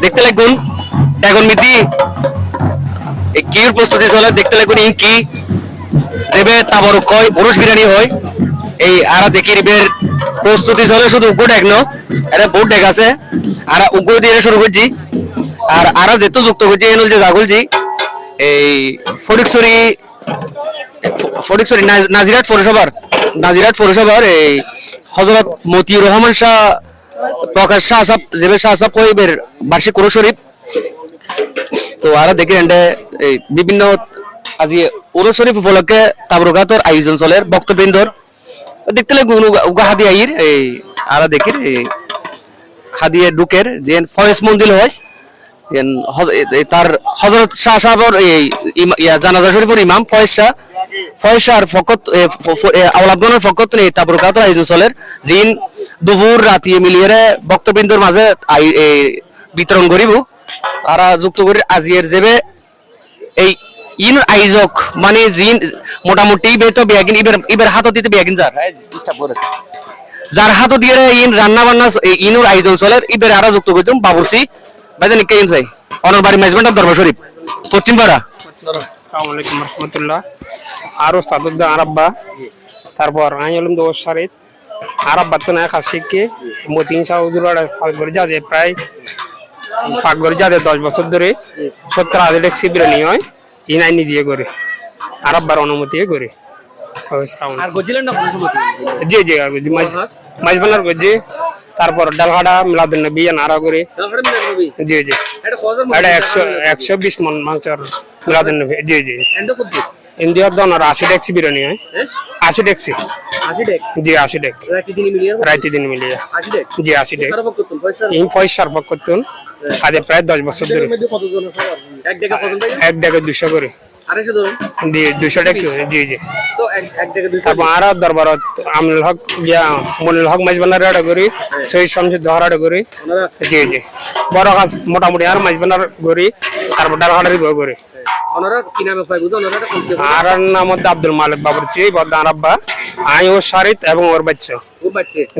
দেখতে লাগুন এখন মিতি কির প্রস্তুতি চলে দেখতে লাগুন কি দেবে তাবর কয় পুরুষ বিরিয়ানি হয় এই আরা দেখি রিবের প্রস্তুতি চলে শুধু উগ্র ডেক ন এটা বহুত ডেক আছে আর উগ্র দিয়ে শুরু করছি আর আরা যেত যুক্ত করছি এনুল যে জাগুলজি এই ফটিকছড়ি ফটিকছড়ি নাজিরাট পৌরসভার এই হযরত মতিউর রহমান শাহ প্রকাশ শাহ সাহেব জেবে শাহ সাহেব কইবের বার্ষিক কুরু শরীফ তো আরা দেখে এন্ডে এই বিভিন্ন আজি কুরু শরীফ উপলক্ষে তাবরুকাতর আয়োজন চলে বক্তবৃন্দর দেখতে লাগে উগা হাদি আইর এই আরা দেখির এই হাদিয়ে ডুকের যে ফরেস্ট মন্দির হয় তার হযরত শাহ সাহেবের এই জানাজা শরীফের ইমাম ফয়েজ শাহর ফকত আওলাদগণের ফকত এই তাবরুকাতর আয়োজন চলে জিন দুপুর রাতি মিলিয়ে বক্তবৃন্দর মাঝে বিতরণ করিব তারা যুক্ত করে আজিয়ের যাবে এই ইন আয়োজক মানে জিন মোটামুটি বেতো বেয়াগিন ইবের হাত দিতে বেয়াগিন যার হাত দিয়ে ইন রান্না বান্না ইনুর আয়োজন চলে ইবের আরা যুক্ত করতাম বাবুসি বাইদে নিকে ইন চাই অনর বাড়ি মেজবান্ডা দরবার শরীফ পশ্চিম পাড়া। আসসালামু আলাইকুম রাহমাতুল্লাহ আর ওস্তাদুদ্দিন আরাব্বা তারপর আমি হলাম দোষ শরীফ আরাব্বা তো না খাসিকে মতিন সাউদুর পাকঘর যাদের প্রায় পাকঘর যাদের 10 বছর ধরে 70 ট্যাক্সি বিরিয়ানি হয় ইনাই নিজে করে আরাব্বার অনুমতি করে আর গজিলেন না জি জি আর গজি মাছ বানার গজি তারপর ডালহাড়া মিলাদুন নবী নারা করে জি জি এটা 120 মন মাংস মিলাদুন নবী জি জি ইন্ডিয়ার দোনো 80 ট্যাক্সি বিরিয়ানি হয় 80 ট্যাক্সি 80 ট্যাক জি 80 ট্যাক রাইতে দিন মিলিয়ে 80 ট্যাক জি 80 ট্যাক ইন পয়সা পক করতুন আজ প্রায় 10 বছর ধরে এক ডেকে 200 করে জি 200 টাকা জি জি তো এক ডেকে 200 তারপর আর দরবারত আমল হক ইয়া মনিল হক মাইজবানার রাড়া করি সই সমঝে দহরাড়া করি জি জি বড় কাজ মোটামুটি আর মাইজবানার করি তারপর ডালহাড়ারি করি ওনারা কি নামে পাই বুঝো ওনারা আর নাম আব্দুল মালিক বাবুরচি বদান আব্বা আই ও শারিত এবং ওর বাচ্চা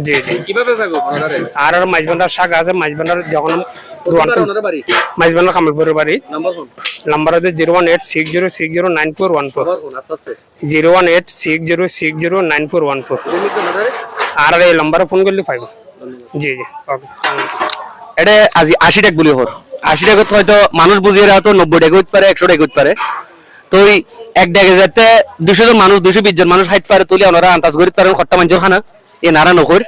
জি জি কিভাবে পাইবো ওনারা আর মাইজবানার শাখা আছে মাইজবানার যখন মাইজবানার কামালপুরের বাড়ি নাম্বার আছে 01860609414 01860609414 আর এই নম্বরে ফোন করলে পাইবো জি জি ওকে এটা আজি 80 টাকা বলি হর 80 টাকা হয়তো মানুষ বুঝিয়ে হয়তো 90 টাকা হইতে পারে 100 টাকা হইতে পারে তো ওই এক টাকা যেতে 200 জন মানুষ 220 জন মানুষ হাইট পারে তুলি ওনারা আন্দাজ করিতে পারেন খট্টা মাঞ্জর খানা এ নারা নকর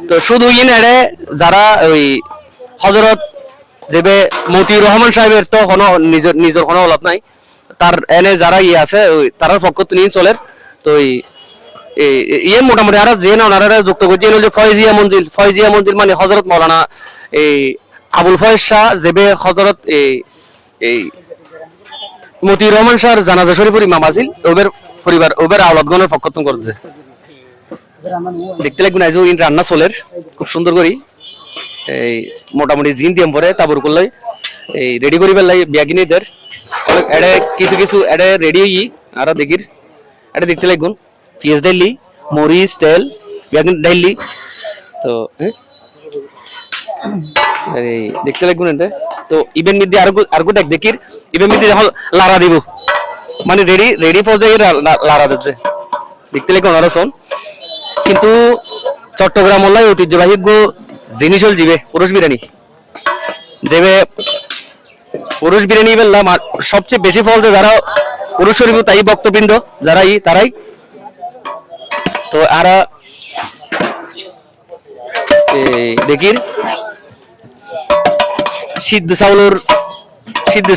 তো শুধু ইন এড়ে যারা ওই হযরত যেবে মতিউর রহমান সাহেবের তো কোনো নিজের কোনো অলাপ নাই তার এনে যারা আছে তার পক্ষ তুলি চলে তো ইয়ে মোটামুটি আর যে না ওনারা যুক্ত করছে যে ফয়জিয়া মঞ্জিল মানে হযরত মাওলানা এই আবুল ফয়েজ শাহ যেবে হযরত এই মতিউর রহমান শাহর জানাজা শরীফের ইমাম আছিল ওবের পরিবার ওবের আওলাদগণের পক্ষ তুম করছে দেখতে লাগবে না যে ইন রান্না চলের খুব সুন্দর করি এই মোটামুটি জিন দিয়ে পরে তাবুর করলে এই রেডি করি পেলাই বিয়াগিনীদের এডে কিছু এডে রেডি হই আর দেখির এটা দেখতে লাগুন পিএস ডাইলি মরিচ তেল বিয়াগিন ডাইলি তো এই দেখতে লাগুন এটা তো ইভেন মিদি আর গো দেখির ইভেন মিদি যখন লারা দিব মানে রেডি পর্যায়ে লারা দিচ্ছে দেখতে লাগুন আর শোন কিন্তু চট্টগ্রাম হল্লাই ঐতিহ্যবাহী জিনিস হল জিবে পুরুষ বিরিয়ানি যেবে পুরুষ বিরিয়ানি বললাম সবচেয়ে বেশি ফল যে যারা পুরুষ শরীফ তাই বক্তবৃন্দ যারাই তারাই তো আর দেখির সিদ্ধ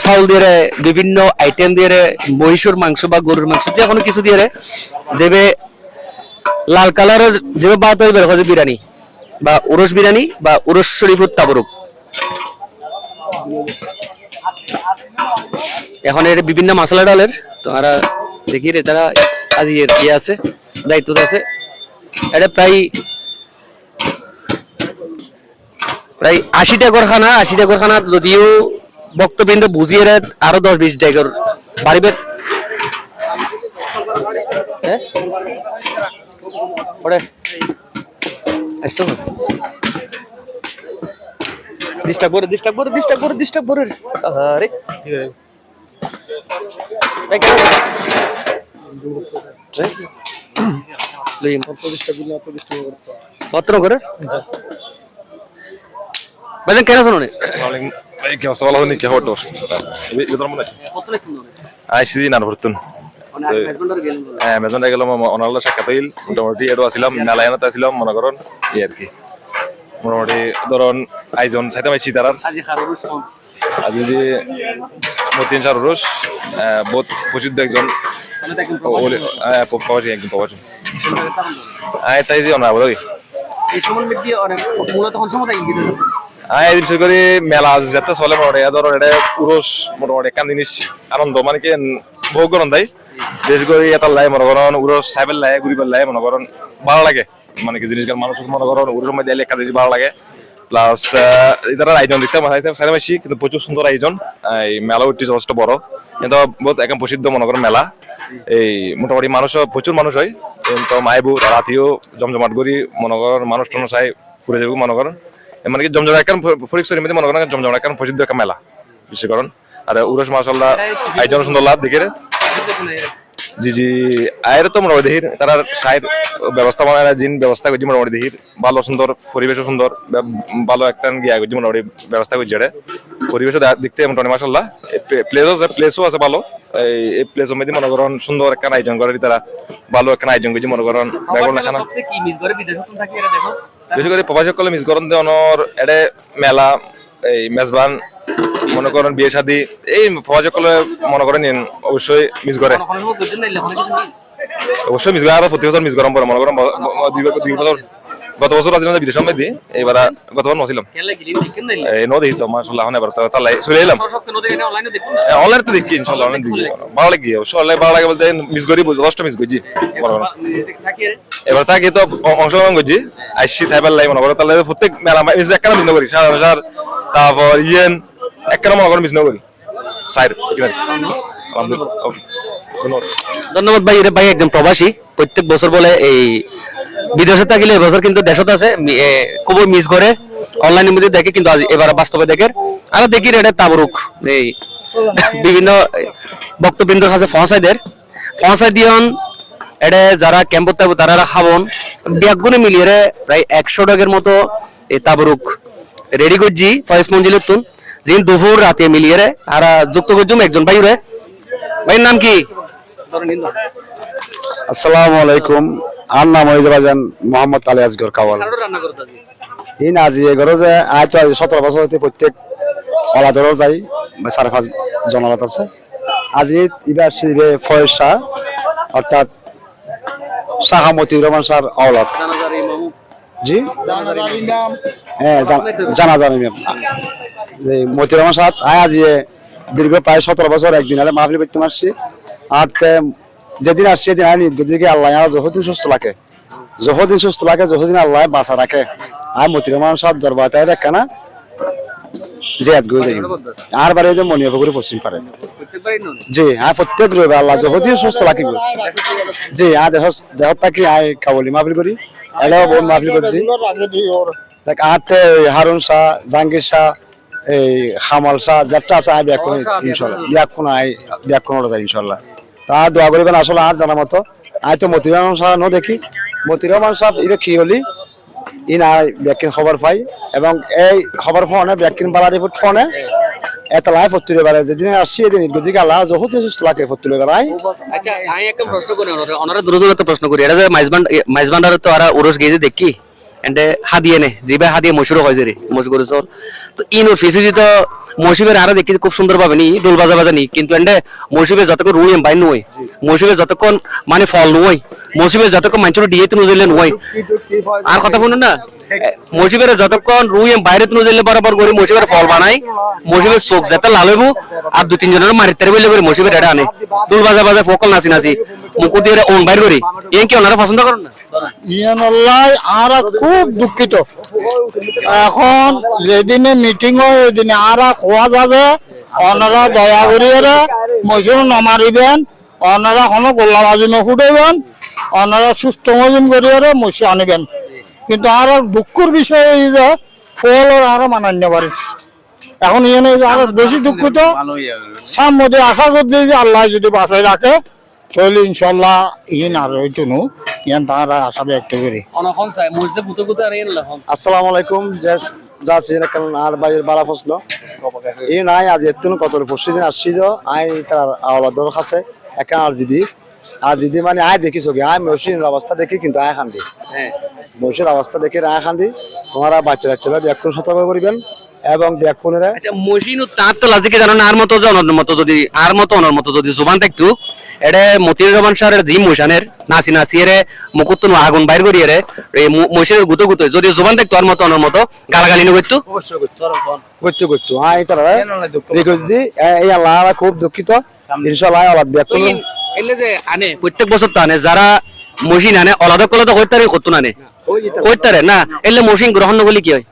চাউল দিয়ে বিভিন্ন আইটেম দিয়ে মহিষুর মাংস বা গরুর মাংস যে কোনো কিছু দিয়ে যেবে লাল কালারের যেবে বাত হয়ে বের হয় বিরিয়ানি বা উরস বিরিয়ানি বা উরস শরীফ তাবরুক এখন এর বিভিন্ন মশলা ডালের তোমরা দেখি রে তারা আজ ইয়ে আছে দায়িত্ব আছে এটা প্রায় 80 টাকার খানা যদিও বক্তবৃন্দ বুঝিয়ে আরো 10-20 টাকার বাড়িবে হ্যাঁ ওরে আসতো ডিস্টার্ব করে আরে ভাই কেন কত করে ভাই কেন শোনো ভাই কি অবস্থা ভালো হয়নি কি হতো ইদর মনে কত লেখুন আইসি না ভর্তুন হ্যাঁ মেজনটা গেলাম অনাল্লা সাক্ষাৎ হইল মোটামুটি এডো আসিলাম মেলায়নাতে আসিলাম মনে করেন এই আর কি মোটামুটি ধরুন আইজন সাইতে পাইছি তারার আজ যে মতিন সারুরস বহুত প্রসিদ্ধ একজন প্রবাসী একজন প্রবাসী তাই দিয়ে না বলো এই বিশেষ করে মেলা যেতে চলে মোটামুটি ধরুন এটা পুরুষ মোটামুটি একটা জিনিস আনন্দ মানে কি ভোগ করেন তাই বিশেষ করে এটা লাই মনে করেন উরস সাইবেল লাই ঘুরিবার লাই মনে করেন ভালো লাগে মানে কি জিনিস মানুষ মনে করেন উরুর মধ্যে এলে একটা জিনিস ভালো লাগে প্লাস এটার আয়োজন দেখতে সাইতে পাইছি কিন্তু প্রচুর সুন্দর আয়োজন এই মেলা উঠছে যথেষ্ট বড় কিন্তু বহুত একদম প্রসিদ্ধ মনে করেন মেলা এই মোটামুটি মানুষ প্রচুর মানুষ হয় তো মাইবু রাতিও জমজমাট করি মনে করেন মানুষ টানুষ চাই ঘুরে যাবো মনে করেন মানে কি জমজমাট একখান ফরিকশরের মধ্যে মনে করেন জমজমাট একখান প্রসিদ্ধ একটা মেলা বিশেষ করেন আর উরস মাশাআল্লাহ আয়োজন সুন্দর লাভ দেখে জি জি আয়ের তো মোটামুটি দেহির তার সাইড ব্যবস্থাপনা জিন ব্যবস্থা করছি মোটামুটি দেহির ভালো সুন্দর পরিবেশও সুন্দর ভালো একটা গিয়া করছি মোটামুটি ব্যবস্থা করছি এটা পরিবেশও দেখতে মোটামুটি মাশাআল্লাহ প্লেসও আছে ভালো এই প্লেসের মধ্যে মনে করেন সুন্দর একটা আয়োজন করে তারা ভালো একটা আয়োজন করছি মনে করেন বিশেষ করে প্রবাসী সকলে মিস করেন দেওয়ানোর এটা মেলা এই মেজবান মনে করেন বিয়ে শাদী এই প্রবাসী সকলে মনে করেন অবশ্যই মিস করে অবশ্যই মিস করে আরো প্রতি বছর মিস করাম পরে মনে করেন 2 বছর গত বছর আসলাম বিদেশের মধ্যে এবার গতবার নছিলাম এই নদী তো মাশাআল্লাহ এখন এবার তো তালাই চলে এলাম অনলাইন তো দেখি ইনশাআল্লাহ অনলাইন দেখি ভালো লাগে অবশ্যই অনলাইন ভালো লাগে বলতে মিস করি যথেষ্ট মিস করছি এবার থাকি তো অংশগ্রহণ করছি আইসি সাইবার লাইভ মনে করো তাহলে প্রত্যেক মেলা একটা মিস করি সার তারপর ইয়েন একটা মনে করেন মিস করি সাইড ধন্যবাদ ভাই এটা ভাই একজন প্রবাসী প্রত্যেক বছর বলে এই বিদেশে থাকলে এবছর কিন্তু দেশত আছে খুব মিস করে অনলাইনের মধ্যে দেখে কিন্তু এবার বাস্তবে দেখে আর দেখি এটা তাবরুক এই বিভিন্ন বক্তবৃন্দ কাছে পৌঁছাই দিয়ন এটা যারা ক্যাম্পত থাকবো তারা খাবন ব্যাগগুনে মিলিয়ে প্রায় 100 টাকার মতো এই তাবরুক রেডি করছি ফয়েজ মঞ্জিলের তুন যিনি দুপুর রাতে মিলিয়ে আর যুক্ত করছুম একজন ভাই রে ভাইয়ের নাম কি আসসালামু আলাইকুম আর নাম হয়ে যাবেন মোহাম্মদ আলী আসগর কাওয়াল ইন আজি এগারো যে আজ 17 বছর হতে প্রত্যেক অলাদরও যাই 4-5 জনালত আছে আজি এবার শিবে ফয়েজ শাহ অর্থাৎ শাহামতি রহমান শাহর আওলাদ জি হ্যাঁ জানাজার ইমাম এই মতি রহমান শাহ আজ দীর্ঘ প্রায় 17 বছর একদিন আরে মাহফিল করতে আসছি আর যেদিন আসছে সেদিন আমি নিজেকে আল্লাহ যতদিন সুস্থ লাগে যতদিন আল্লাহ বাঁচা রাখে আর মতি রহমান শাহ দরবারে দেখা না জিয়াদ গই যাই আর বারে যে মনিয়া পুকুরে পশ্চিম পারে জি আর প্রত্যেক রবিবার আল্লাহ যতদিন সুস্থ লাগে জি আর দেহ থাকি আই কাবলি মাহফিল করি এলাও বহুত মাহফিল করছি দেখ আতে হারুন শাহ জাহাঙ্গীর শাহ এই হামাল শাহ যাত্রা আছে আই ব্যাকুন ইনশাআল্লাহ ব্যাকুন যায় ইনশাআল্লাহ তা দোয়া করিবেন আসলে আর জানা মতো আই তো মতি রহমান শাহ ন দেখি মতি রহমান শাহ এটা কি হলি ইন আই ব্যাকিন খবর পাই এবং এই খবর ফোনে ব্যাকিন বালা রিপোর্ট ফোনে এত লাই ফতুরে বারে যেদিন আসছি এদিন গজিকে আল্লাহ যহতে সুস্থ লাগে ফতুরে বারে আচ্ছা আমি একটা প্রশ্ন করি ওনারা দূর একটা প্রশ্ন করি এটা যে মাইজবান্ডারে তো আর উরস গিয়ে দেখি এন্ডে হাদিয়ে নে জিবে হাদিয়ে মশুর হয় যে মশুর করেছ তো ইনো ফিসিজি তো মৌসুমের আরো দেখি খুব সুন্দর ভাবে নি দোল বাজা নি কিন্তু এন্ডে মৌসুমে যতক্ষণ রুই বাইন নয় মৌসুমে যতক্ষণ মানে ফল নয় মৌসুমে যতক্ষণ মানুষের ডিয়েতে নজরলে নয় আর কথা শুনুন না মৌসুমের যতক্ষণ রুই বাইরে নজরলে বরাবর করে মৌসুমের ফল বানাই মৌসুমের চোখ যাতে লাল হইব আর 2-3 জনের মারিতে বলে করে মৌসুমের এটা আনে দোল বাজা ফকল নাচি মুখ দিয়ে অন বাইর করি এন কি ওনারা পছন্দ করেন না আর খুব দুঃখিত এখন যেদিনে মিটিং হয় ওই দিনে আর খোয়া যাবে ওনারা দয়া করিয়ে মজুর নমারিবেন ওনারা কোনো গোল্লাবাজি নফুটাইবেন ওনারা সুস্থ মজুম করিয়ে মসি আনিবেন কিন্তু আর দুঃখের বিষয় এই যে ফল আর মানান্য পারে এখন ইয়ে আরো বেশি দুঃখিত সামনে আশা করছি যে আল্লাহ যদি বাঁচাই রাখে তাহলে ইনশাল্লাহ ইন আর হইতো নু ইয়ান তারা আশা ব্যক্ত করি। অনখন চাই মসজিদে গুতে গুতে আর ইন লহন। আসসালামু আলাইকুম যাচ্ছি কারণ আর বাইরের বালা প্রশ্ন এই নাই আজ এত কত পরশুদিন আসছি যে আই তার আওলাদর কাছে একা আর যদি মানে আয় দেখিস আয় মসজিদের অবস্থা দেখি কিন্তু আয় খান দি মসজিদের অবস্থা দেখে আয় খান দি তোমরা বাচ্চারা ব্যাকুণ সতর্ক করিবেন এবং ব্যাকুণেরা আচ্ছা মসজিদ তার তো লাজিকে জানো না আর মতো জনের মতো যদি আর মতো অনর মতো যদি জুবান থাকতো এটা মতিউর রহমান সাহের জি মোশানের নাসি নাসিয়ে মুকুত আগুন বাইর করিয়ে এই মসজিদের গুতো গুতো যদি জুবান থাকতো আর মতো অনর মতো গালাগালি নি করতো করতো আয় তারা রিকোয়েস্ট দি এই আল্লাহ খুব দুঃখিত ইনশাআল্লাহ আল্লাহ ব্যাকুণ এলে যে আনে প্রত্যেক বছর তো আনে যারা মসজিদ আনে আলাদা করে তো কইতারে করতো না নে কইতারে না এলে মসজিদ গ্রহণ না বলি কি হয়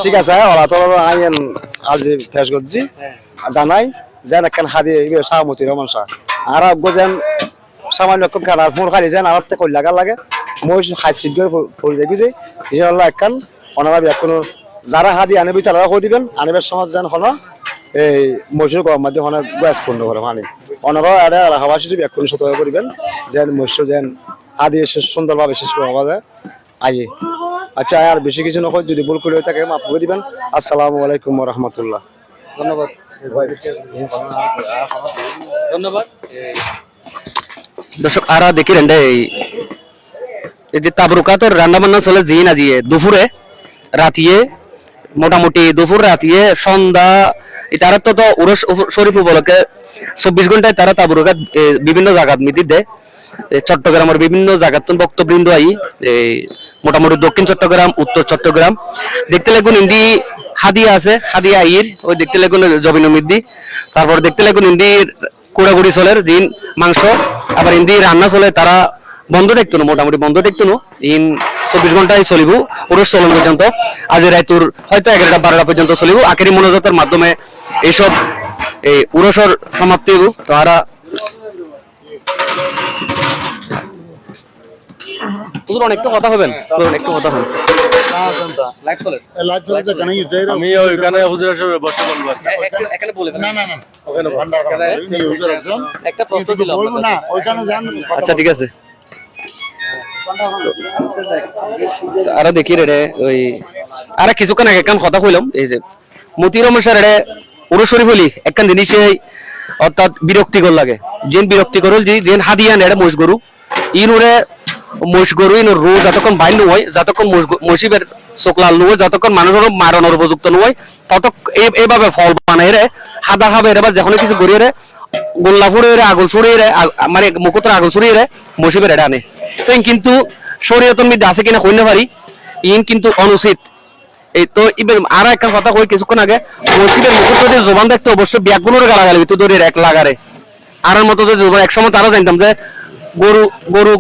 ঠিক আছে ওরা তো আইন আজ ফেস করছি জানাই যেন একখান হাদি শাহ মতিউর রহমান শাহ আর যেন সামান্য খুব খারাপ ফোন খালি যেন আমার কই লাগার লাগে মই হাসিট করে ফুল যাই বুঝি ইনশাআল্লাহ একখান ওনারা কোনো যারা হাদি আনবি তারা কই দিবেন আনবের সমাজ যেন হলো এই মসজিদ গরম মধ্যে অনেক গ্যাস পূর্ণ করে মানে ওনারা আরে হাওয়াশি ব্যাকুণ সতর্ক করিবেন যেন মসজিদ যেন আদি সুন্দরভাবে শেষ করা যায় আইয়ে আচ্ছা আর বেশি কিছু নয় যদি ভুল করে থাকে মাফ করে দিবেন। আসসালামু আলাইকুম ওয়া রাহমাতুল্লাহ। ধন্যবাদ ধন্যবাদ দর্শক আরা দেখি রেন্ডে এই যে তাবরুকাতর রান্না বান্না চলে জিন আজিয়ে দুপুরে রাতিয়ে মোটামুটি দুপুর রাতিয়ে সন্ধ্যা তারা তো উরস শরীফ উপলক্ষে 24 ঘন্টায় তারা তাবরুকাত বিভিন্ন জায়গাত মিটি দেয় চট্টগ্রামের বিভিন্ন জায়গাত বক্তবৃন্দ আই মোটামুটি দক্ষিণ চট্টগ্রাম উত্তর চট্টগ্রাম দেখতে লাগুন ইন্দি হাদিয়া আছে হাদিয়া আইর ওই দেখতে লাগুন জবিন মিদ্দি তারপর দেখতে লাগুন ইন্দির কুড়াগুড়ি চলের জিন মাংস আবার ইন্দি রান্না চলে তারা বন্ধ দেখতো না মোটামুটি বন্ধ দেখতো না ইন 24 ঘন্টায় চলিব পুরুষ চলন পর্যন্ত আজ রাইতুর হয়তো 11টা 12টা পর্যন্ত চলিব আখেরি মনোজাতের মাধ্যমে এইসব এই উরসর সমাপ্তি তারা অনেকটা কথা হবেন অনেকটা কথা হবে আমি ওইখানে হুজুরের সাথে বসে বলবো এখানে বলে না না না ওখানে ভান্ডার হুজুর একজন একটা প্রশ্ন ছিল বলবো না ওইখানে যান আচ্ছা ঠিক আছে আরে দেখি রে ওই আরে কিছুক্ষণ আগে একখান কথা কইলাম এই যে মতিউর রহমান স্যার রে উরস শরীফ হলি একখান জিনিসই অর্থাৎ বিরক্তিকর লাগে যেন বিরক্তিকর হল যেন হাদিয়া নেড়ে মহিষ গরু ইনুরে মহিষ গরু ইনুর রো যতক্ষণ বাইর নয় যতক্ষণ মসিবের চোখলাল নয় যতক্ষণ মানুষের মারণের উপযুক্ত নয় এইভাবে ফল বানাই রে হাদা খাবে রে বা যখন কিছু গড়িয়ে রে গোল্লা ফুড়ে রে আগুন ছড়িয়ে রে মানে মুকুতর আগুন ছড়িয়ে রে মসিবের এটা আনে তো কিন্তু শরীয়তের মধ্যে আছে কিনা কইতে পারি ইন কিন্তু অনুচিত এই তো আর একটা কথা কই কিছুক্ষণ আগে মসজিদের মুকুট যদি জবান দেখতে অবশ্যই ব্যাগগুলোর গালাগালি তো দড়ির এক লাগারে আর মতো যদি জবান একসময় তারা জানতাম যে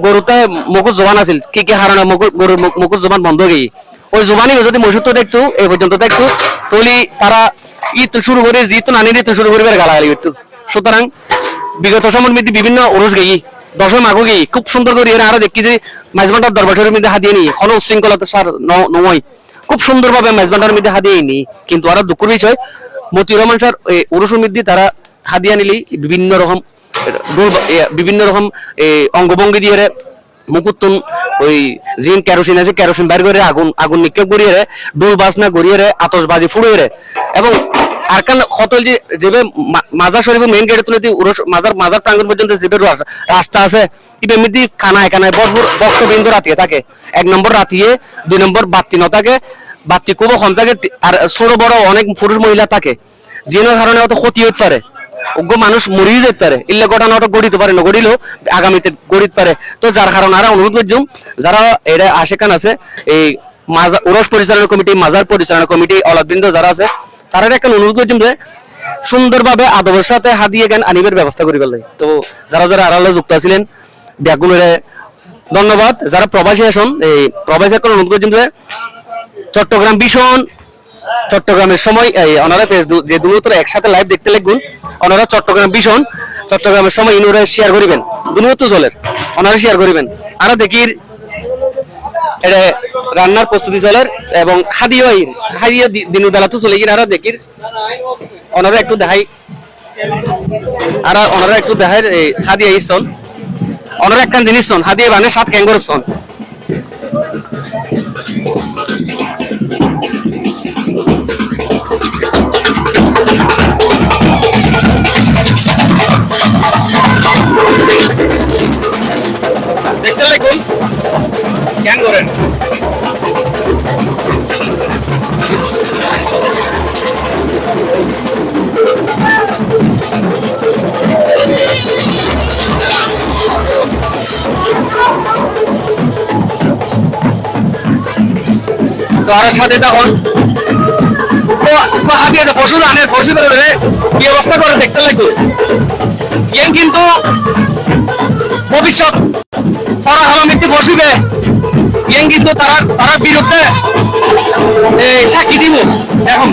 গরুতে মুকুট জবান আছিল কি কি হারানো গরুর মুকুট জবান বন্ধ গিয়ে ওই জবানি যদি মসজিদ তো দেখতো এই পর্যন্ত দেখতো তলি তারা ঈদ শুরু করে জিত নানি তো শুরু করবে গালাগালি করতো সুতরাং বিগত সময়ের মধ্যে বিভিন্ন ওরস গেই দশম আগো গিয়ে খুব সুন্দর করে এরা আরো দেখি যে মাঝবান্ডার দরবারের মধ্যে হাতিয়ে নি কোনো উচ্ছৃঙ্খলতা সার নয় খুব সুন্দর ভাবে মেজবান্ডার মধ্যে হাদিয়ে নি কিন্তু আরো দুঃখের বিষয় মতিউর রহমান স্যার উরুসের মধ্যে তারা হাদিয়া নিলি বিভিন্ন রকম অঙ্গভঙ্গি দিয়ে মুকুতুন ওই জিন কেরোসিন আছে কেরোসিন বাইর করে আগুন নিক্ষেপ করিয়ে ডোল বাজনা গড়িয়ে আতশবাজি ফুড়িয়ে এবং আর কান হতল যে মাজার শরীফ মেইন গেটে তুলে মাজার প্রাঙ্গণ পর্যন্ত যে রাস্তা আছে এমনি কানায় কানায় বক্তবৃন্দ রাতিয়ে থাকে 1 নম্বর রাতিয়ে 2 নম্বর বাতি ন থাকে বাতি খুব কম থাকে আর ছোট বড় অনেক পুরুষ মহিলা থাকে যে কারণে অত ক্ষতি হতে পারে অজ্ঞ মানুষ মরিয়ে যেতে পারে ইল্লে ঘটনাটা গড়িতে পারে না গড়িলেও আগামীতে গড়িতে পারে তো যার কারণে আর অনুরোধ করছুম যারা এরা আশেকান আছে এই উরস পরিচালনা কমিটি মাজার পরিচালনা কমিটি অলাদবৃন্দ যারা আছে তারা একটা অনুরোধ করছুম যে সুন্দরভাবে আদবের সাথে হাদিয়ে জ্ঞান আনিবের ব্যবস্থা করি ফেললে তো যারা যারা আড়ালে যুক্ত আছিলেন ব্যাগুলোরে ধন্যবাদ যারা প্রবাসী আসুন এই প্রবাসী অনুরোধ করছুম যে চট্টগ্রাম ভীষণ চট্টগ্রামের সময় এই ওনারা যে দুটোর একসাথে লাইভ দেখতে লাগবেন ওনারা চট্টগ্রাম ভীষণ চট্টগ্রামের সময় ইনুরা শেয়ার করিবেন দুটো চলের ওনারা শেয়ার করিবেন আর দেখি এটা রান্নার প্রস্তুতি চলে এবং হাদিয়া দিনের বেলা তো চলে গিয়ে আর দেখির ওনারা একটু দেখাই আর ওনারা একটু দেখায় হাদিয়া ইসন ওনারা একটা জিনিস শোন হাদিয়া বানে 7 ক্যাঙ্গর শোন দেখতে লাগুন ক্যাঙ্গরের তো আর সাথে তখন হাতিয়ে পশু আনে পশু বেরোলে কি অবস্থা করে দেখতে লাগবে ইয়েন কিন্তু ভবিষ্যৎ পড়া হালামিতে বসিবে ইয়েন কিন্তু তারা বিরুদ্ধে সাক্ষী দিব এখন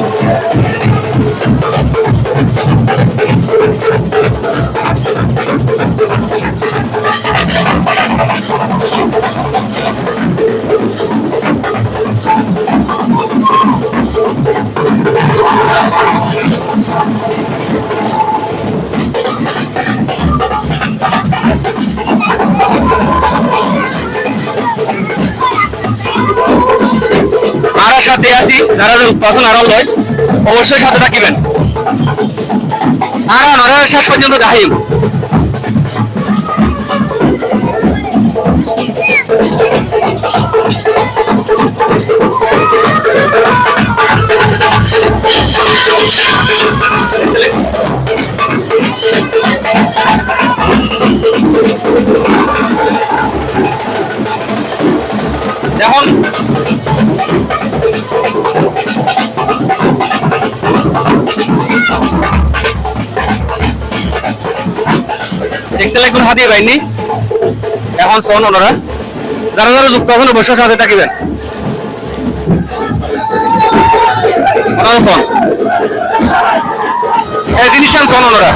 সাথে আছি যারা তখন আরো লয় অবশ্যই সাথে থাকিবেন আর ওনারা শেষ পর্যন্ত গাহিম এখন দেখতে লাগবেন হাতিয়ে বাইনি এখন শোন ওনারা যারা যারা যুক্ত হবেন অবশ্যই সাথে থাকিবেন ওনারা শোন এই জিনিসটা শোন ওনারা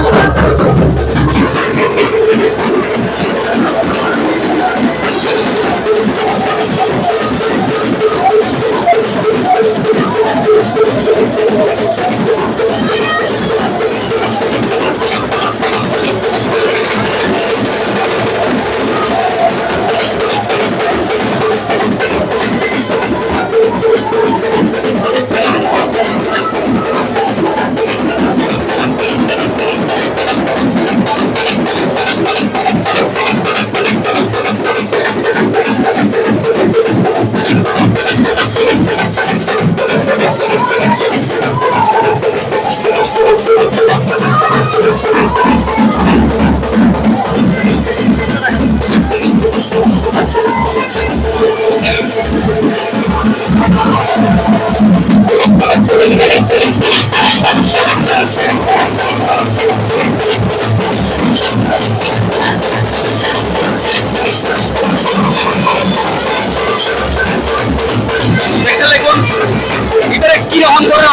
কি রকম করে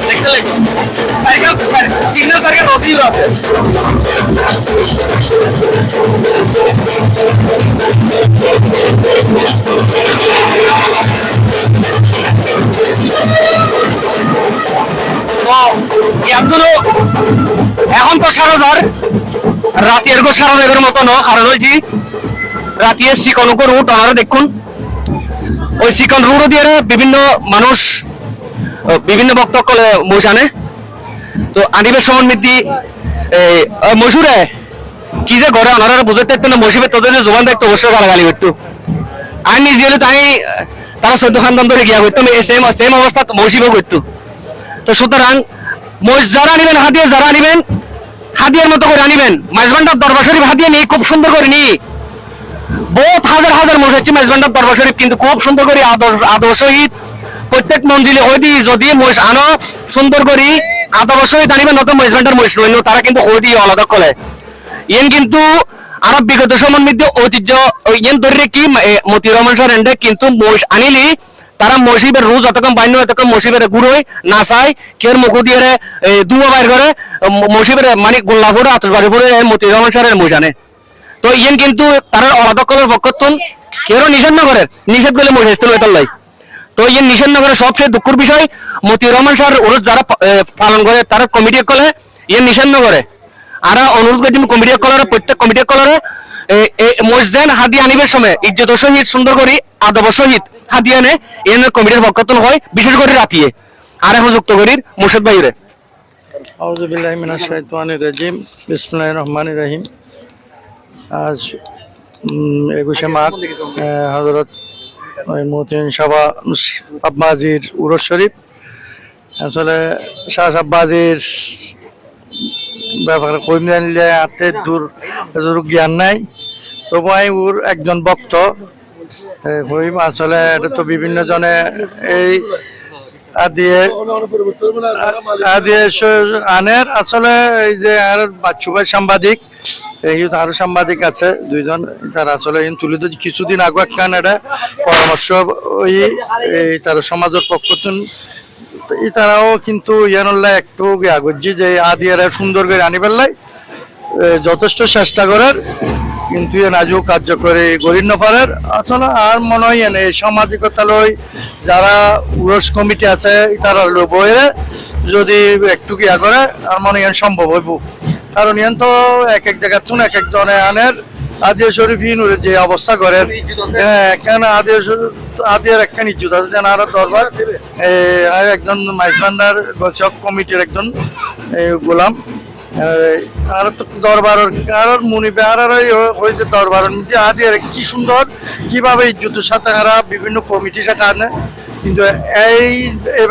দেখতে লাগবে সাইকেল সিগন্যাল সার্কেল রসিদ আছে এখন তো 7,000 রাতের গো 7,000 মতো ন কারণ হয়েছি রাতে চিকন রুট ওনারা দেখুন ওই চিকন রুট দিয়ে বিভিন্ন মানুষ বিভিন্ন বক্তব্য মৌসানে তো আনিবের সমন্বিতি মসুরে কি যে ঘরে ওনারা বুঝতে থাকতো না মসিবে তোদের জোবান দেখতো অবশ্যই গালাগালি করতো আর নিজে হলে তাই তারা 14 খানদান ধরে গিয়া করতো সেম অবস্থা মসিবেও করতো তো সুতরাং মহিষ যারা আনিবেন হাদিয়া যারা আনিবেন হাদিয়ার মতো করে আনিবেন মাঝবান্ডার দরবার শরীফ হাদিয়া নিয়ে খুব সুন্দর করে নিয়ে বহুত হাজার হাজার মহিষ হচ্ছে মাঝবান্ডার দরবার শরীফ কিন্তু খুব সুন্দর করে আদর্শ সহিত প্রত্যেক মন্দিরে হইদি যদি মহিষ আনো সুন্দর করে আদর্শ সহিত আনিবেন নতুন মাঝবান্ডার মহিষ রইল তারা কিন্তু হইদি আলাদা করে ইয়েন কিন্তু আরব বিগত সমন্বিত ঐতিহ্য ইয়েন ধরে কি মতিউর রহমান স্যার এন্ডে কিন্তু মহিষ আনিলি তারা মসজিদের রোজ অতকম বাইন্য অতকম মসজিদের গুড়োয় নাচায় কের মুখ দিয়ে দুয়া বাইর করে মসজিদের মানে গোল্লাপুরে আতসবাড়ি পুরে মতিউর রহমান স্যারের মহিষ আনে তো ইয়েন কিন্তু তারা আলাদা করার পক্ষতুন কেউ নিষেধ না করে, নিষেধ করলে মরে আসতে এটার লাই। তো এই নিষেধ না করে সবচেয়ে দুঃখের বিষয় মতিউর রহমান স্যার ওরস যারা পালন করে তারা কমিটি কলে ইয়ে নিষেধ না করে। আর অনুরোধ করি কমিটি কলারে প্রত্যেক কমিটি কলারে মসজিদ হাদি আনিবের সময় ইজ্জত সহিত সুন্দর করি আদব সহিত হাদি আনে এনে কমিটির পক্ষতন হয়, বিশেষ করে রাতিয়ে। আর এখন যুক্ত করি মুর্শিদ ভাইরে। আউযু বিল্লাহি মিনাশ শাইতানির রাজিম, বিসমিল্লাহির রহমানির রহিম। আজ 21শে মার্চ হযরত মুহতিন সভা আব্বাজির উরস শরীফ। আসলে শাহ আব্বাজির ব্যাপারে কই জানলে হাতে দূর জ্ঞান নাই, তবু আমি ওর একজন ভক্ত হইম। আসলে এটা তো বিভিন্ন জনে এই আদিয়ে আনের আসলে এই যে আর বাচ্চু ভাই সাংবাদিক, এই আরো সাংবাদিক আছে দুইজন, তারা আসলে তুলে তো কিছুদিন আগে একখান এটা পরামর্শ ওই তারা সমাজের পক্ষ তারাও কিন্তু ইয়ানুল্লাহ একটু আগজি যে আদিয়ারা সুন্দর করে আনি পেলাই যথেষ্ট চেষ্টা করার, কিন্তু আজও কার্যকরী গরিব নফারের আসলে আর মনে হয় এই সামাজিকতা লই যারা উরস কমিটি আছে তারা বইয়ে যদি একটু ইয়া করে আর মনে হয় সম্ভব হইব। কারণ ইয়ান তো এক এক জায়গার তুন এক এক ধরনের আনের আদিয়া শরীফিন যে অবস্থা করে কেন আদিয়ার একখান ইজ্জত আছে যেন আরো দরবার একজন মাইজবান্ডার গোচক কমিটির একজন গোলাম আর তো দরবার আর মুনিবে আর হইতে দরবার আদিয়ার কি সুন্দর কিভাবে ইজ্জতের সাথে এরা বিভিন্ন কমিটির সাথে আনে, কিন্তু এই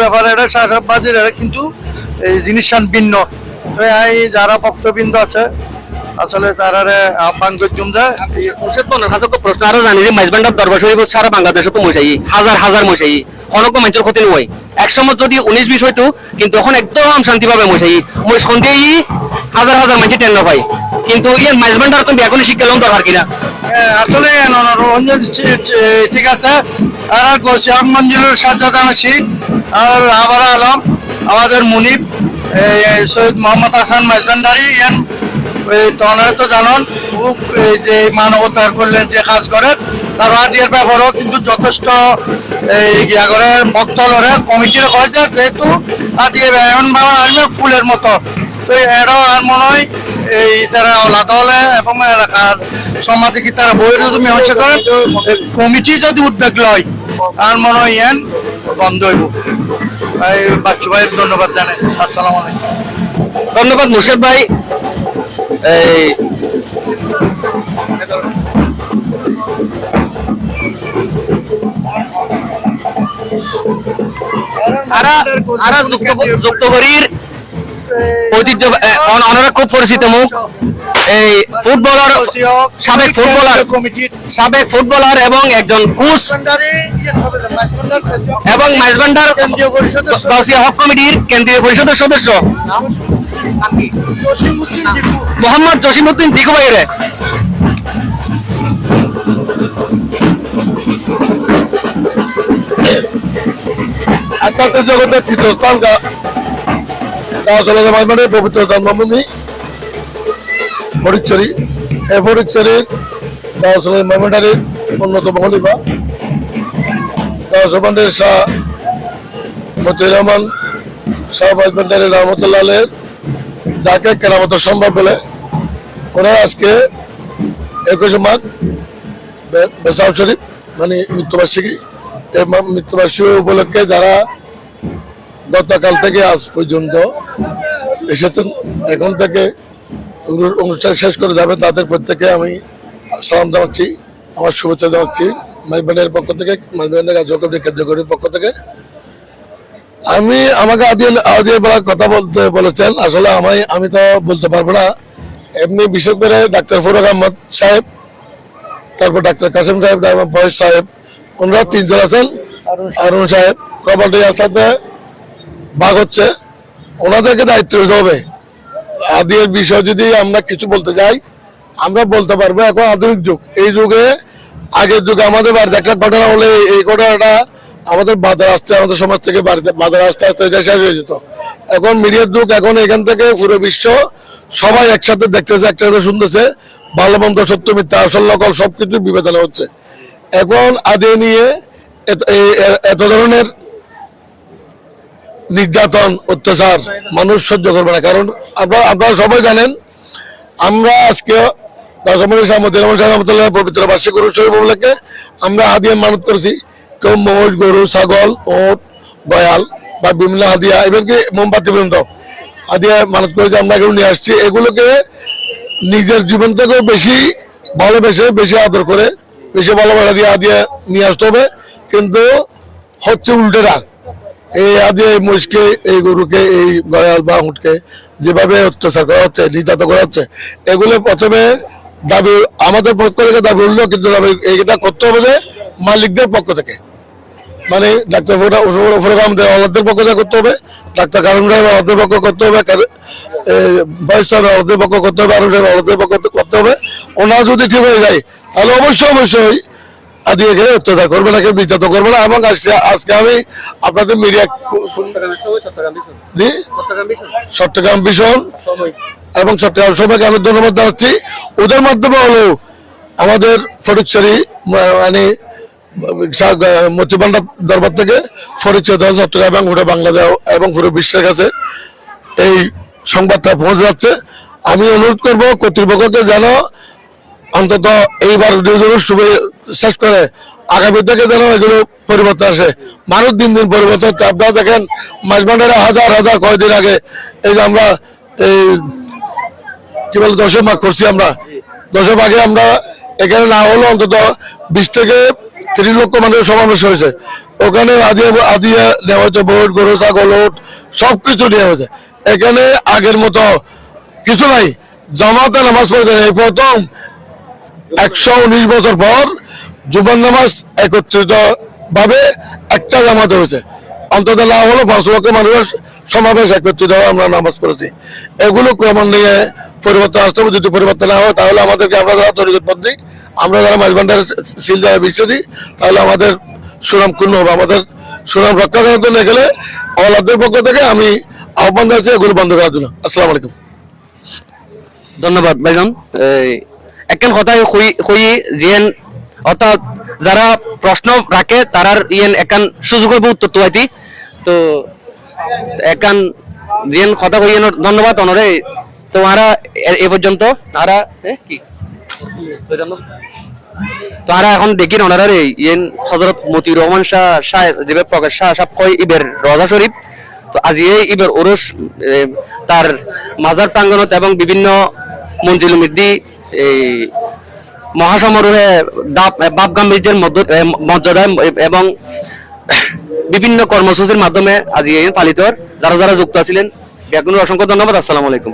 ব্যাপারে এটা শাহবাজির কিন্তু এই জিনিসটান ভিন্ন। এই যারা ভক্তবৃন্দ আছে আসলে তারারে আহ্বান করছুম যে মুর্শিদ বলার কাছে তো প্রশ্ন আরো জানি যে মাইজবান্ডার দরবার শরীফ সারা বাংলাদেশে তো মশাই হাজার হাজার মশাই অনেক মানুষের ক্ষতি নয়। একসময় যদি 19-20 হইতো, কিন্তু এখন একদম শান্তি পাবে মশাই মই সন্ধ্যেই হাজার হাজার মানুষ টেন পাই, কিন্তু ইয়ে মাইজবান্ডার তুমি এখনই শিক্ষা লোন দরকার কিনা আসলে ঠিক আছে। আর গোসিয়াম মঞ্জুরুর সাজ্জাদ আনাসি আর আবার আলম আমাদের মুনিব সৈয়দ মোহাম্মদ হাসান মাইজবান্ডারি ইয়ান তনারা তো জানান যে মানবতার করলেন যে কাজ করে তার আদিয়ার ব্যাপারও কিন্তু যথেষ্ট ইয়া করে ভক্ত লড়ে কমিটির কয় যে যেহেতু আদিয়া এমন ভাবে আসবে ফুলের মতো, তো এরাও আর মনে হয় এই তারা আলাদ হলে এবং এলাকার সমাজে কি তারা বইয়ের যদি মীমাংসা করে কমিটি যদি উদ্যোগ লয় আর মনে হয় ইয়ান বন্ধ হইব। এই বাচ্চু ভাইয়ের ধন্যবাদ জানাই। আসসালামু আলাইকুম। ধন্যবাদ মুর্শিদ ভাই। এই যুক্ত করির ঐতিহ্য ওনারা খুব পরিচিত মুখ, এই ফুটবলার সাবেক ফুটবলার এবং একজন কোচ এবং মাইজবান্ডার গাউসিয়া হক কমিটির কেন্দ্রীয় পরিষদের সদস্য মোহাম্মদ জসিমউদ্দিন জিকু ভাইরে। আধ্যাত্মিক জগতের তীর্থস্থান মাইজবান্ডারের পবিত্র জন্মভূমি ফটিকছড়ি। এই ফটিকছড়ির মাইজবান্ডারের অন্যতম খলিফা গাউসবান্ডের শাহ মতিউর রহমান শাহ মাইজবান্ডারের রহমতুল্লাহ আলাইহির যাকে কেরামত সম্ভব বলে ওনারা আজকে 21শে মার্চ বেসাউ শরীফ মানে মৃত্যুবার্ষিকী, এই মৃত্যুবার্ষিকী উপলক্ষে যারা গতকাল থেকে আজ পর্যন্ত এসেছেন এখন থেকে অনুষ্ঠান শেষ করে যাবে তাদের প্রত্যেকে আমি সালাম জানাচ্ছি, আমার শুভেচ্ছা জানাচ্ছি মাইজবান্ডারের পক্ষ থেকে, মাইজবান্ডার কার্যকরীর পক্ষ থেকে। আমাকে আদিয়া বলার কথা বলেছেন, আসলে আমি তো বলতে পারবো না। এমনি বিশেষ করে ডাক্তার ফরুক আহমদ সাহেব, তারপর ডাক্তার কাসিম সাহেব, ফয়েজ সাহেব, ওনারা 3 জন আছেন, অরুণ সাহেব প্রপার্টি সাথে ভাগ হচ্ছে, ওনাদেরকে দায়িত্ব দিতে হবে। আদিয়ার বিষয় যদি আমরা কিছু বলতে যাই আমরা বলতে পারবো এখন আধুনিক যুগ, এই যুগে আগের যুগে আমাদের বাড়িতে একটা ঘটনা হলে এই ঘটনাটা আমাদের বাজার আসছে, আমাদের সমাজ থেকে বাড়িতে বাজার আসতে আসতে এটা শেষ হয়ে যেত। এখন মিডিয়ার যুগ, এখন এখান থেকে পুরো বিশ্ব সবাই একসাথে দেখতেছে, একসাথে শুনতেছে, ভালো মন্দ সত্য মিথ্যা আসল নকল সবকিছু বিবেচনা হচ্ছে। এখন আদে নিয়ে এত ধরনের নির্যাতন অত্যাচার মানুষ সহ্য করবে না। কারণ আপনারা সবাই জানেন, আমরা আজকে পবিত্র বার্ষিক গরু শরীফ উপলক্ষে আমরা হাদিয়া মানত করেছি। কেউ মোষ, গরু, ছাগল, ওট, গয়াল বা বিভিন্ন হাদিয়া, এমনকি মোমবাতি পর্যন্ত হাদিয়া মানত করেছি। আমরা এগুলো নিয়ে আসছি। এগুলোকে নিজের জীবন থেকেও বেশি ভালোবেসে, বেশি আদর করে, বেশি ভালোবাসা দিয়ে হাদিয়া নিয়ে আসতে হবে। কিন্তু হচ্ছে উল্টেরা, এই আদিয়া এই মহিষকে, এই গরুকে, এই গয়াল বা উটকে যেভাবে অত্যাচার করা হচ্ছে, নির্যাতন করা হচ্ছে, এগুলো প্রথমে দাবি আমাদের পক্ষ থেকে দাবি উঠলো, কিন্তু এইটা করতে হবে যে মালিকদের পক্ষ থেকে, মানে ডাক্তার ফোরাকামদের পক্ষ থেকে করতে হবে, ডাক্তার কারণ সাহেবের পক্ষ করতে হবে, ভাইস সাহেবের পক্ষ করতে হবে, আরো সাহেবের পক্ষ করতে হবে। ওনারা যদি ঠিক হয়ে যায় তাহলে অবশ্যই আদিকে অত্যাচার করবে না, কেউ নির্যাতন করবে না। এবং আজকে আমি আপনাদের মিডিয়া চট্টগ্রাম ভীষণ এবং চট্টগ্রাম সবাইকে আমি ধন্যবাদ জানাচ্ছি। ওদের মাধ্যমে হলো আমাদের ফটিকছড়ি মানে মতিবান্ডার দরবার থেকে ফটিকছড়ি চট্টগ্রাম এবং গোটা বাংলাদেশ এবং পুরো বিশ্বের কাছে এই সংবাদটা পৌঁছে যাচ্ছে। আমি অনুরোধ করব কর্তৃপক্ষকে যেন অন্তত এইবার শেষ করে আগামী থেকে যেন এগুলো পরিবর্তন আসে। মানুষ দিন দিন পরিবর্তন হচ্ছে। আপনারা দেখেন মাঝবান্ডারে হাজার হাজার কয়েকদিন আগে এই যে আমরা এই কি বলে 10 মাঘ করছি, আমরা 10 মাঘে আমরা এখানে না হলো অন্তত 20 থেকে 30 লক্ষ মানুষের সমাবেশ হয়েছে। ওখানে আদিয়া নেওয়া হয়েছে, বোট, গরু, ছাগল, ওট সবকিছু নেওয়া হয়েছে। এখানে আগের মতো কিছু নাই। জামাতে নামাজ পড়েছেন এই প্রথম 119 বছর পর জুমার নামাজ একত্রিত ভাবে একটা জামাতে হয়েছে। অন্তত না হলো 5 লক্ষ মানুষের সমাবেশ একত্রিত হয়ে আমরা নামাজ পড়েছি। এগুলো ক্রমান্বয়ে পরিবর্তন আসতে হবে। যদি পরিবর্তন না হয় তাহলে আমাদেরকে, আমরা যারা তরিকতপন্থী, আমরা যারা মাঝবান্ডারের সিল যারা বিশ্বাসী, তাহলে আমাদের সুনাম ক্ষুণ্ণ হবে। আমাদের সুনাম রক্ষা করার জন্য গেলে আওলাদের পক্ষ থেকে আমি আহ্বান জানাচ্ছি এগুলো বন্ধ করার জন্য। আসসালামু আলাইকুম। ধন্যবাদ ভাইজান। একখান কথা কই যেন অর্থাৎ যারা প্রশ্ন রাখে তারার একান সুযোগ হবে উত্তর তোয়াইতি। তো একান যেন কথা কই ধন্যবাদ অনরে তোমারা এ পর্যন্ত তারা কি তারা এখন দেখি ওনারা হযরত মতিউর রহমান শাহ যেভাবে প্রকাশ শাহ সাহেব কয় ইবের রোজা শরীফ। তো আজি এই ইবের ওরস তার মাজার প্রাঙ্গণত এবং বিভিন্ন মঞ্জিল মধ্যে এই মহাসমারোহে বাপ গাম্ভীর্যের মর্যাদায় এবং বিভিন্ন কর্মসূচির মাধ্যমে আজি এই পালিত। যারা যারা যুক্ত আছিলেন অসংখ্য ধন্যবাদ। আসসালামু আলাইকুম।